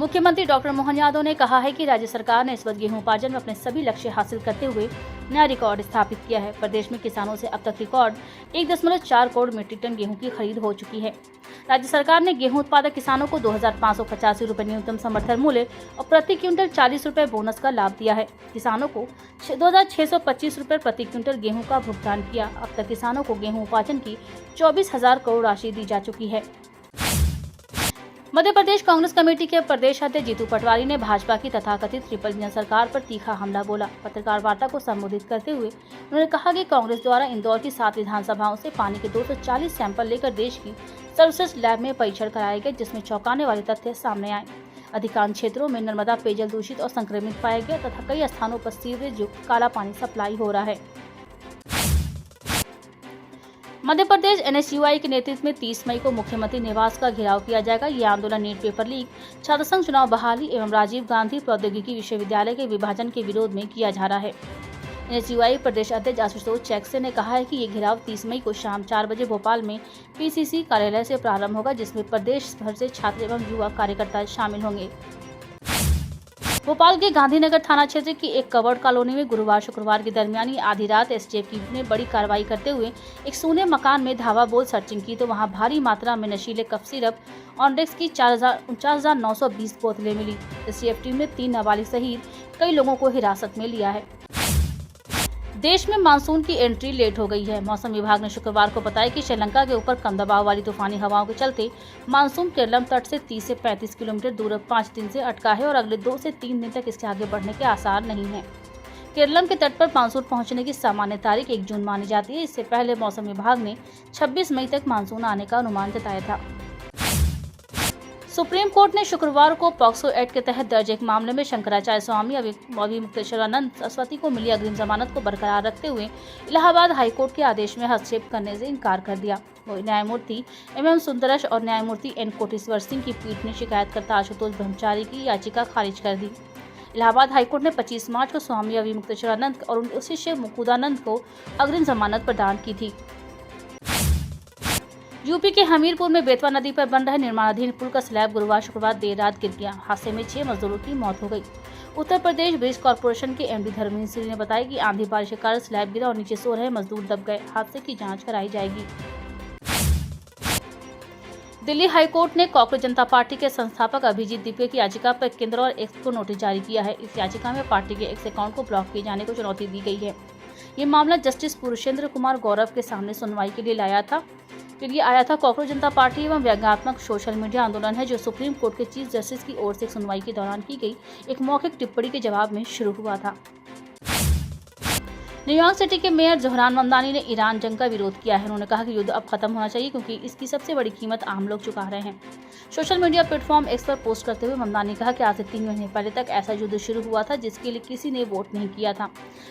मुख्यमंत्री डॉक्टर मोहन यादव ने कहा है कि राज्य सरकार ने इस वर्ष गेहूं उपार्जन में अपने सभी लक्ष्य हासिल करते हुए नया रिकॉर्ड स्थापित किया है। प्रदेश में किसानों से अब तक रिकॉर्ड 1.4 करोड़ मीट्रिक टन गेहूं की खरीद हो चुकी है। राज्य सरकार ने गेहूं उत्पादक किसानों को 2,585 रुपए न्यूनतम समर्थन मूल्य और प्रति क्विंटल 40 रुपए बोनस का लाभ दिया है। किसानों को 2,625 रुपए प्रति क्विंटल गेहूं का भुगतान किया। अब तक किसानों को गेहूं उपार्जन की 24,000 करोड़ राशि दी जा चुकी है। मध्य प्रदेश कांग्रेस कमेटी के प्रदेश अध्यक्ष जीतू पटवारी ने भाजपा की तथाकथित ट्रिपल इंजन सरकार पर तीखा हमला बोला। पत्रकार वार्ता को संबोधित करते हुए उन्होंने कहा कि कांग्रेस द्वारा इंदौर की 7 विधानसभाओं से पानी के 240 सैंपल लेकर देश की सर्वश्रेष्ठ लैब में परीक्षण कराए गए, जिसमें चौंकाने वाले तथ्य सामने आए। अधिकांश क्षेत्रों में नर्मदा पेयजल दूषित और संक्रमित पाया गया तथा कई स्थानों पर सीवरेज युक्त काला पानी सप्लाई हो रहा है। मध्य प्रदेश NSUI के नेतृत्व में 30 मई को मुख्यमंत्री निवास का घेराव किया जाएगा। ये आंदोलन नीट पेपर लीक, छात्र संघ चुनाव बहाली एवं राजीव गांधी प्रौद्योगिकी विश्वविद्यालय के विभाजन के विरोध में किया जा रहा है। NSUI प्रदेश अध्यक्ष आशुतोष चैक्से ने कहा है कि ये घेराव 30 मई को शाम 4 बजे भोपाल में PCC कार्यालय से प्रारंभ होगा, जिसमें प्रदेश भर से छात्र एवं युवा कार्यकर्ता शामिल होंगे। भोपाल के गांधीनगर थाना क्षेत्र की एक कवर्ड कॉलोनी में गुरुवार शुक्रवार की दरमियानी आधी रात STF की ने बड़ी कार्रवाई करते हुए एक सूने मकान में धावा बोल सर्चिंग की तो वहां भारी मात्रा में नशीले कफ सिरप ऑनडेक्स की 49,920 बोतलें मिली। STF टीम ने 3 नाबालिग सहित कई लोगों को हिरासत में लिया है। देश में मानसून की एंट्री लेट हो गई है। मौसम विभाग ने शुक्रवार को बताया कि श्रीलंका के ऊपर कम दबाव वाली तूफानी हवाओं के चलते मानसून केरलम तट से 30 से 35 किलोमीटर दूर 5 दिन से अटका है और अगले 2 से 3 दिन तक इसके आगे बढ़ने के आसार नहीं है। केरलम के तट पर मानसून पहुंचने की सामान्य तारीख 1 जून मानी जाती है। इससे पहले मौसम विभाग ने 26 मई तक मानसून आने का अनुमान जताया था। सुप्रीम कोर्ट ने शुक्रवार को पॉक्सो एक्ट के तहत दर्ज एक मामले में शंकराचार्य स्वामी अभिमुक्तेश्वरानंद सरस्वती को मिली अग्रिम जमानत को बरकरार रखते हुए इलाहाबाद हाईकोर्ट के आदेश में हस्तक्षेप करने से इनकार कर दिया। न्यायमूर्ति MM सुंदरश और न्यायमूर्ति N कोटेश्वर सिंह की पीठ ने शिकायतकर्ता आशुतोष ब्रह्मचारी की याचिका खारिज कर दी। इलाहाबाद हाईकोर्ट ने 25 मार्च को स्वामी अभिमुक्तेश्वरानंद और उनके शिष्य मुकुदानंद को अग्रिम जमानत प्रदान की थी। यूपी के हमीरपुर में बेतवा नदी पर बन रहे निर्माणाधीन पुल का स्लैब गुरुवार शुक्रवार देर रात गिर गया। हादसे में 6 मजदूरों की मौत हो गई। उत्तर प्रदेश ब्रिज कॉर्पोरेशन के MD धर्मेंद्र सिंह ने बताया कि आंधी बारिश के कारण स्लैब गिरा और नीचे सो रहे मजदूर दब गए। हादसे की जांच कराई जाएगी। दिल्ली हाईकोर्ट ने कॉकरोच जनता पार्टी के संस्थापक अभिजीत दीपे की याचिका पर केंद्र और एक्स को नोटिस जारी किया है। इस याचिका में पार्टी के एक्स अकाउंट को ब्लॉक किए जाने को चुनौती दी गई है। ये मामला जस्टिस पुरुषेंद्र कुमार गौरव के सामने सुनवाई के लिए आया था। कॉकरोच जनता पार्टी एवं व्यंग्यात्मक सोशल मीडिया आंदोलन है, जो सुप्रीम कोर्ट के चीफ जस्टिस की ओर से सुनवाई के दौरान की गई एक मौखिक टिप्पणी के जवाब में शुरू हुआ था। न्यूयॉर्क सिटी के मेयर जोहरान ममदानी ने ईरान जंग का विरोध किया है। उन्होंने कहा कि युद्ध अब खत्म होना चाहिए क्योंकि इसकी सबसे बड़ी कीमत आम लोग चुका रहे हैं। सोशल मीडिया प्लेटफॉर्म एक्स पर पोस्ट करते हुए ममदानी ने कहा कि आज से 3 महीने पहले तक ऐसा युद्ध शुरू हुआ था जिसके लिए किसी ने वोट नहीं किया था,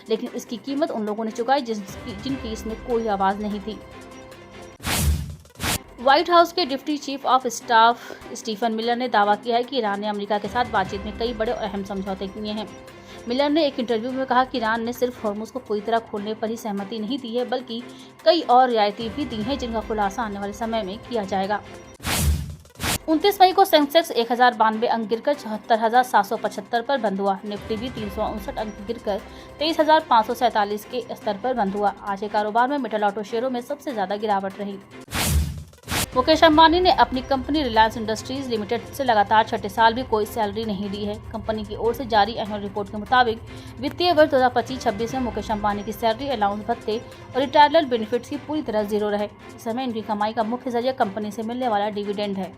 लेकिन इसकी कीमत उन लोगों ने चुकाई जिनकी इसमें कोई आवाज नहीं थी। व्हाइट हाउस के deputy chief of staff Stephen Miller ने दावा किया है कि ईरान ने अमेरिका के साथ बातचीत में कई बड़े और अहम समझौते किए हैं। मिलर ने एक इंटरव्यू में कहा कि ईरान ने सिर्फ हॉर्मुज को पूरी तरह खोलने पर ही सहमति नहीं दी है, बल्कि कई और रियायतें भी दी हैं जिनका खुलासा आने वाले समय में किया जाएगा। 29 मई को सेंसेक्स 1092 अंक गिरकर 74,775 पर बंद हुआ। निफ्टी भी 359 अंक गिरकर 23,547 के स्तर पर बंद हुआ। आज के कारोबार में मेटल ऑटो शेयरों में सबसे ज्यादा गिरावट रही। मुकेश अंबानी ने अपनी कंपनी रिलायंस इंडस्ट्रीज लिमिटेड से लगातार छठे साल भी कोई सैलरी नहीं ली है। कंपनी की ओर से जारी एनुअल रिपोर्ट के मुताबिक वित्तीय वर्ष 2025-26 में मुकेश अंबानी की सैलरी, अलाउंस भत्ते और रिटायरमेंट बेनिफिट्स की पूरी तरह जीरो रहे। इस समय इनकी कमाई का मुख्य जरिया कंपनी से मिलने वाला डिविडेंड है।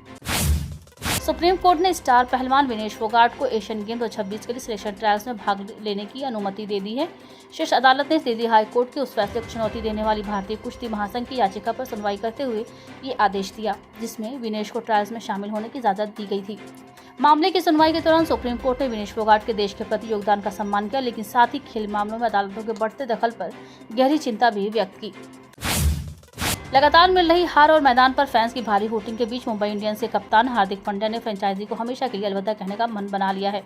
सुप्रीम कोर्ट ने स्टार पहलवान विनेश फोगाट को एशियन गेम 2026 के लिए सिलेक्शन ट्रायल्स में भाग लेने की अनुमति दे दी है। शीर्ष अदालत ने दिल्ली हाई कोर्ट के उस फैसले को चुनौती देने वाली भारतीय कुश्ती महासंघ की याचिका पर सुनवाई करते हुए ये आदेश दिया, जिसमें विनेश को ट्रायल्स में शामिल होने की इजाजत दी गई थी। मामले की सुनवाई के दौरान सुप्रीम कोर्ट ने विनेश फोगाट के देश के प्रति योगदान का सम्मान किया, लेकिन साथ ही खेल मामलों में अदालतों के बढ़ते दखल पर गहरी चिंता भी व्यक्त की। लगातार मिल रही हार और मैदान पर फैंस की भारी हूटिंग के बीच मुंबई इंडियंस के कप्तान हार्दिक पांड्या ने फ्रेंचाइजी को हमेशा के लिए अलविदा कहने का मन बना लिया है।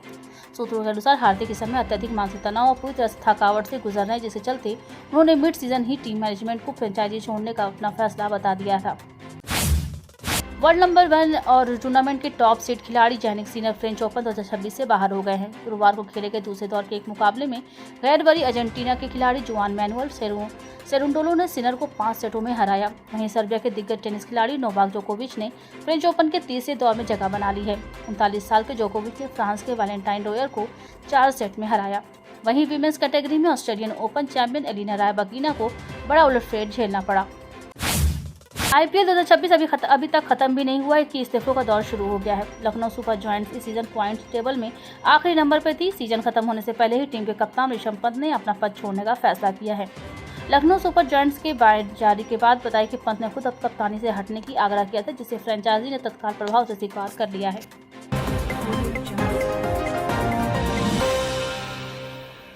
सूत्रों के अनुसार हार्दिक इस समय अत्यधिक मानसिक तनाव और पूरी तरह से थकावट से गुजर रहे हैं, जिसके चलते उन्होंने मिड सीजन ही टीम मैनेजमेंट को फ्रेंचाइजी छोड़ने का अपना फैसला बता दिया था। वर्ल्ड नंबर 1 और टूर्नामेंट के टॉप सीड खिलाड़ी जैनिक सिनर फ्रेंच ओपन 2026 से बाहर हो गए हैं। गुरुवार को खेले गए दूसरे दौर के एक मुकाबले में गैर वरीय अर्जेंटीना के खिलाड़ी जुआन मैनुअल सेरुंडोलो ने सिनर को 5 सेटों में हराया। वहीं सर्बिया के दिग्गज टेनिस खिलाड़ी नोवाक जोकोविच ने फ्रेंच ओपन के तीसरे दौर में जगह बना ली है। 39 साल के जोकोविच ने फ्रांस के वैलेंटाइन रोयर को 4 सेट में हराया। वहीं वीमेंस कैटेगरी में ऑस्ट्रेलियन ओपन चैंपियन एलिना रायबागिना को बड़ा उलटफेर झेलना पड़ा। आईपीएल 2026 अभी तक खत्म भी नहीं हुआ है कि इस्तीफों का दौर शुरू हो गया है। लखनऊ सुपर जायंट्स इस सीजन पॉइंट्स टेबल में आखिरी नंबर पर थी। सीजन खत्म होने से पहले ही टीम के कप्तान ऋषभ पंत ने अपना पद छोड़ने का फैसला किया है। लखनऊ सुपर जायंट्स के बयान जारी के बाद बताया कि पंत ने खुद अब कप्तानी से हटने की आग्रह किया था, जिसे फ्रेंचाइजी ने तत्काल प्रभाव से स्वीकार कर लिया है।